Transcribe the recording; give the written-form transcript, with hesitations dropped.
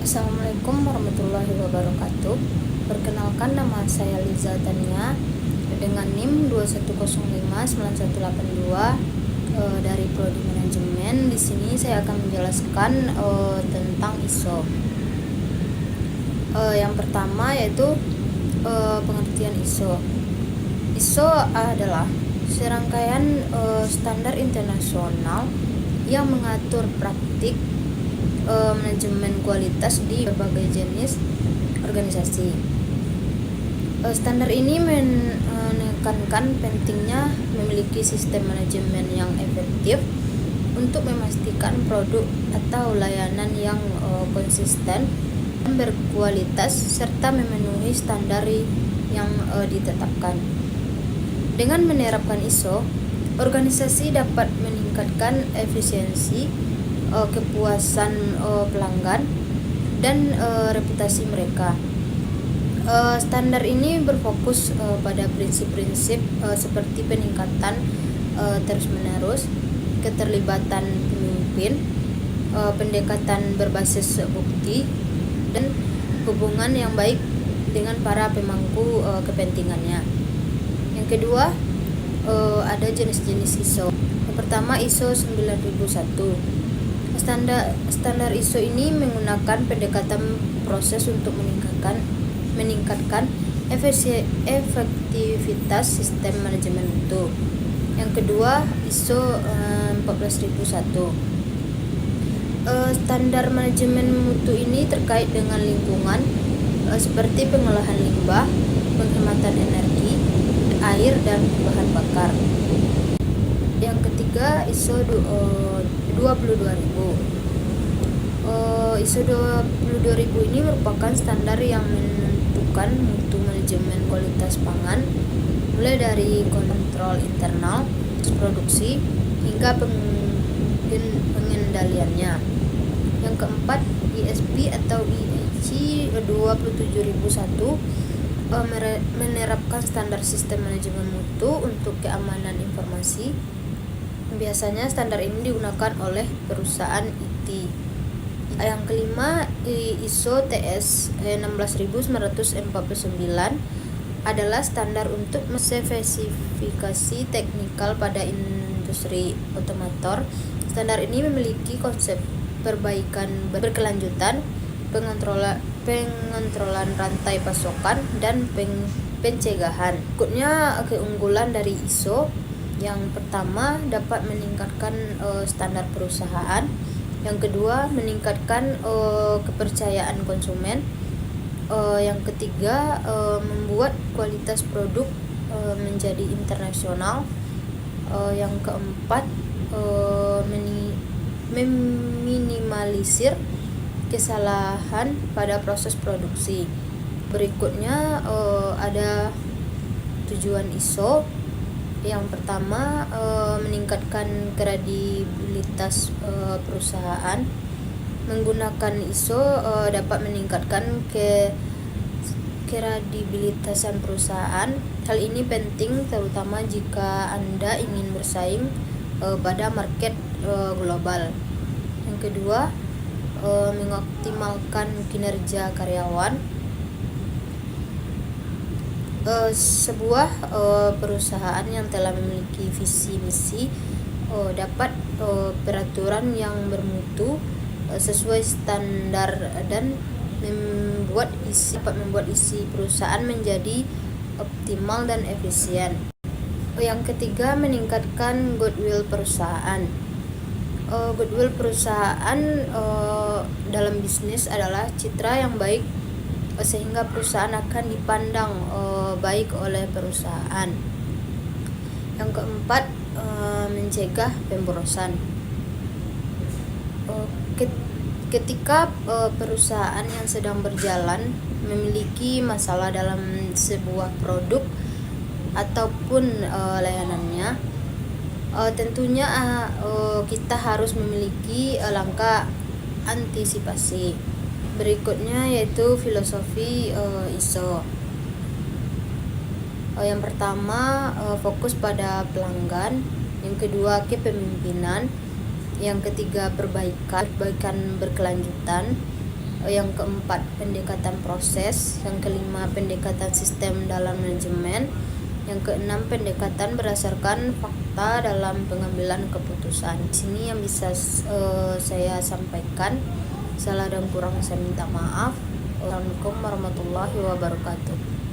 Assalamualaikum warahmatullahi wabarakatuh. Perkenalkan, nama saya Liza Tania dengan NIM 21059182 dari Prodi Manajemen. Di sini saya akan menjelaskan tentang ISO. Yang pertama yaitu pengertian ISO. ISO adalah serangkaian standar internasional yang mengatur praktik manajemen kualitas di berbagai jenis organisasi. Standar ini menekankan pentingnya memiliki sistem manajemen yang efektif untuk memastikan produk atau layanan yang konsisten dan berkualitas serta memenuhi standar yang ditetapkan. Dengan menerapkan ISO, organisasi dapat meningkatkan efisiensi, kepuasan pelanggan, dan reputasi mereka. Standar ini berfokus pada prinsip-prinsip seperti peningkatan terus-menerus, keterlibatan pemimpin, pendekatan berbasis bukti, dan hubungan yang baik dengan para pemangku kepentingannya. Yang kedua, ada jenis-jenis ISO. Yang pertama, ISO 9001. Standar ISO ini menggunakan pendekatan proses untuk meningkatkan efektivitas sistem manajemen mutu. Yang kedua, ISO 14001. Standar manajemen mutu ini terkait dengan lingkungan seperti pengolahan limbah, penghematan energi, air, dan bahan bakar. Yang ketiga, ISO 22000. ISO 22000 ini merupakan standar yang menentukan mutu manajemen kualitas pangan, mulai dari kontrol internal, produksi, hingga pengendaliannya. Yang keempat, ISP atau IEC 27001 menerapkan standar sistem manajemen mutu untuk keamanan informasi. Biasanya standar ini digunakan oleh perusahaan IT. Yang kelima, ISO TS 16949 adalah standar untuk spesifikasi teknikal pada industri otomotor. Standar ini memiliki konsep perbaikan berkelanjutan, pengontrolan rantai pasokan, dan pencegahan. Berikutnya, keunggulan dari ISO. Yang pertama, dapat meningkatkan standar perusahaan. Yang kedua, meningkatkan kepercayaan konsumen. Yang ketiga, membuat kualitas produk menjadi internasional. Yang keempat, meminimalisir kesalahan pada proses produksi. Berikutnya ada tujuan ISO. Yang pertama, meningkatkan kredibilitas perusahaan. Menggunakan ISO dapat meningkatkan kredibilitasan perusahaan. Hal ini penting terutama jika Anda ingin bersaing pada market global. Yang kedua, mengoptimalkan kinerja karyawan. Sebuah perusahaan yang telah memiliki visi misi dapat peraturan yang bermutu sesuai standar dan membuat isi perusahaan menjadi optimal dan efisien. Yang ketiga, meningkatkan goodwill perusahaan. Goodwill perusahaan dalam bisnis adalah citra yang baik sehingga perusahaan akan dipandang baik oleh perusahaan. Yang keempat, mencegah pemborosan. Ketika perusahaan yang sedang berjalan memiliki masalah dalam sebuah produk ataupun layanannya, tentunya kita harus memiliki langkah antisipasi. Berikutnya yaitu filosofi ISO. Yang pertama, fokus pada pelanggan. Yang kedua, kepemimpinan. Yang ketiga, perbaikan berkelanjutan. Yang keempat, pendekatan proses. Yang kelima, pendekatan sistem dalam manajemen. Yang keenam, pendekatan berdasarkan fakta dalam pengambilan keputusan. Di sini yang bisa saya sampaikan. Salah dan kurang saya minta maaf. Assalamualaikum warahmatullahi wabarakatuh.